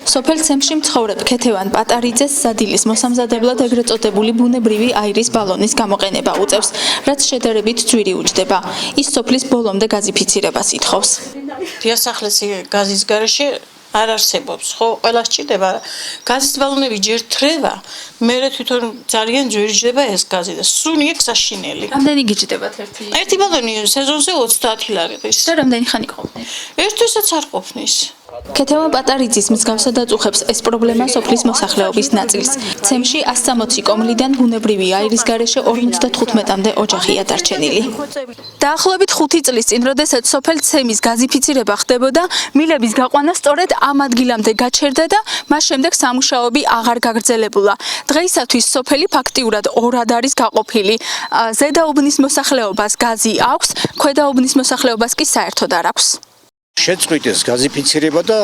სოფელ ცემში მცხოვრებ ქეთევან პატარიძეს სადილის მოსამზადებლად ეგრეთ წოდებული ბუნებრივი აირის ბალონის გამოყენება უწევს, რაც შედარებით ძვირი უჯდება. ის სოფლის ბოლომდე გაზიფიცირებას ითხოვს. დიასახლისი გაზის გარეშე არ არსებობს, ხო, ყველა სჭირდება. გაზის ბალონები ჯერ თრევა, მერე თვითონ ძალიან ძვირი ჯდება ეს გაზი და სუნი ეგ საშინელი. რამდენი გიჯდებათ ერთი? ერთი ბალონი სეზონზე 30 ლარიყის. და რამდენი ხანი ყოფნის? ერთვისაც არ ყოფნის. ქეთევან პატარიძის მსგავსად აწუხებს ეს პრობლემა სოფლის მოსახლეობის ნაწილს. ცემში 160 კომლიდან ბუნებრივი აირის გარეშე 55-მდე ოჯახია დარჩენილი. დაახლოებით 5 წლის წინ, როდესაც სოფელ ცემის გაზიფიცირება ხდებოდა, მილების გაყვანა სწორედ ამ ადგილამდე გაჩერდა და მას შემდეგ სამუშაოები აღარ გაგრძელებულა. დღეისათვის სოფელი ფაქტიურად ორად არის გაყოფილი. ზედა უბნის მოსახლეობას გაზი აქვს, ქვედა უბნის მოსახლეობას კი საერთოდ არ აქვს. შეწყვიტეს გაზიფიცირება და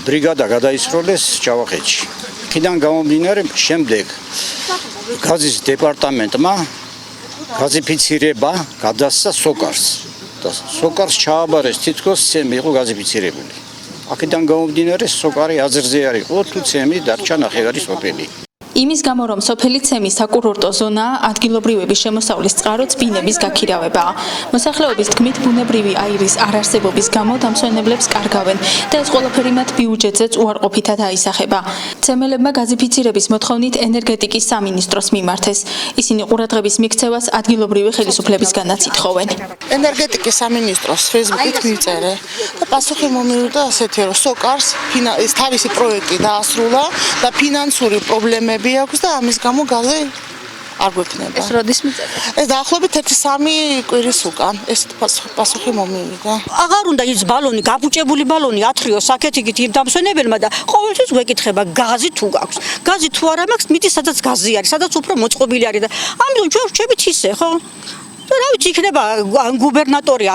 ბრიგადა გადაისროლეს ჯავახეთში. ხიდან გამომდინარე შემდეგ გაზის დეპარტამენტმა გაზიფიცირება გადასცა სოკარს და სოკარს ჩააბარეს თითქოს ცემი იყო გაზიფიცირებული. აქედან გამომდინარე სოკარი აზრზე არ იყო, თუ ცემი დარჩა ნახევარი სოფელი. იმის გამო, რომ სოფელი ცემის საკურორტო ზონაა, ადგილობრივების შემოსავლის წყაროც ბინების გაქირავებაა. მოსახლეობის თქმით, ბუნებრივი აირის არარსებობის გამო დამსვენებლებს კარგავენ და ეს ყველაფერი მათ ბიუჯეტზეც უარყოფითად აისახება. ცემელებმა გაზიფიცირების მოთხოვნით ენერგეტიკის სამინისტროს მიმართეს. ისინი ყურადღების მიქცევას ადგილობრივი ხელისუფლებისგანაც ითხოვენ. ენერგეტიკის სამინისტროს Facebook-ით მივწერე და პასუხი მომივიდა ასეთი, რომ სოკარს თავისი პროექტი დაასრულა და ფინანსური პრობლემები აქვს და ამის გამო გაზი არ გვექნება. ეს როდის მიწერეთ? ეს დაახლოებით 1-3 კვირის უკან ეს პასუხი მომივიდა. აღარ უნდა ის ბალონი, გაფუჭებული ბალონი ათრიოს აქეთ-იქით იმ დამსვენებელმა და ყოველთვის გვეკითხება გაზი თუ გაქვს. გაზი თუ არა მაქვს, მითი სადაც გაზი არის, სადაც უფრო მოწყობილი არის და ამიტომ ჩვენ ვrჩებით ისე, ხო? რა ვიცი, იქნება გუბერნატორი,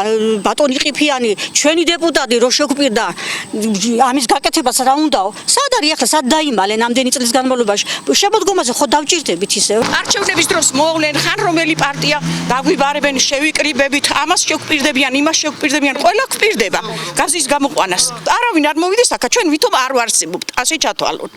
ბატონი ყიფიანი, ჩვენი დეპუტატი რო შეგვპირდა ამის გაკეთებას რა უნდაო? სად არის ახლა, სად დაიმალენ ამდენი წლის განმავლობაში? შემოდგომაზე ხო დავჭირდებით ისე? არჩევნების დროს მოვლენ ხან რომელი პარტია დაგვიბარებენ შევიკრიბებით, ამას შეგვპირდებიან, იმას შეგვპირდებიან, ყველა გვპირდება გაზის გამოყვანას. არავინ არ მოვიდეს აქ, ჩვენ ვითომ არ ვარსებობთ, ასე ჩათვალოთ.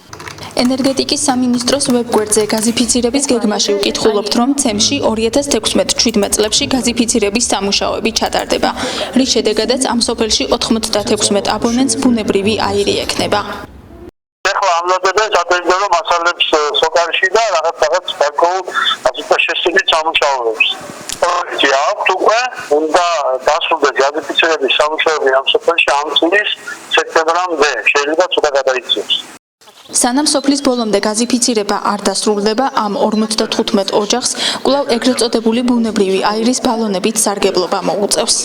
ენერგეტიკის სამინისტროს ვებგვერდზე გაზიფიცირების გეგმაში ვკითხულობთ, რომ ცემში 2016-17 წლებში გაზიფიცირების სამუშაოები ჩატარდება, რის შედეგადაც ამ სოფელში 96 აბონენტს ბუნებრივი აირი ექნება. ეხლა ამზადებენ სატელევიზიო მასალებს სოკარში და რაღაც გარკვეულ ასეთ შესწავლით სამუშაოებს. პროექტი აქვს უკვე, უნდა დასრულდეს გაზიფიცირების სამუშაოები ამ სოფელში ამ წლის სექტემბრამდე, შეიძლება ცოტა გადაიქცეს. სანამ სოფლის ბოლომდე გაზიფიცირება არ დასრულდება, ამ 55 ოჯახს კვლავ ეგრეთ წოდებული ბუნებრივი აირის ბალონებით სარგებლობა მოუწევს.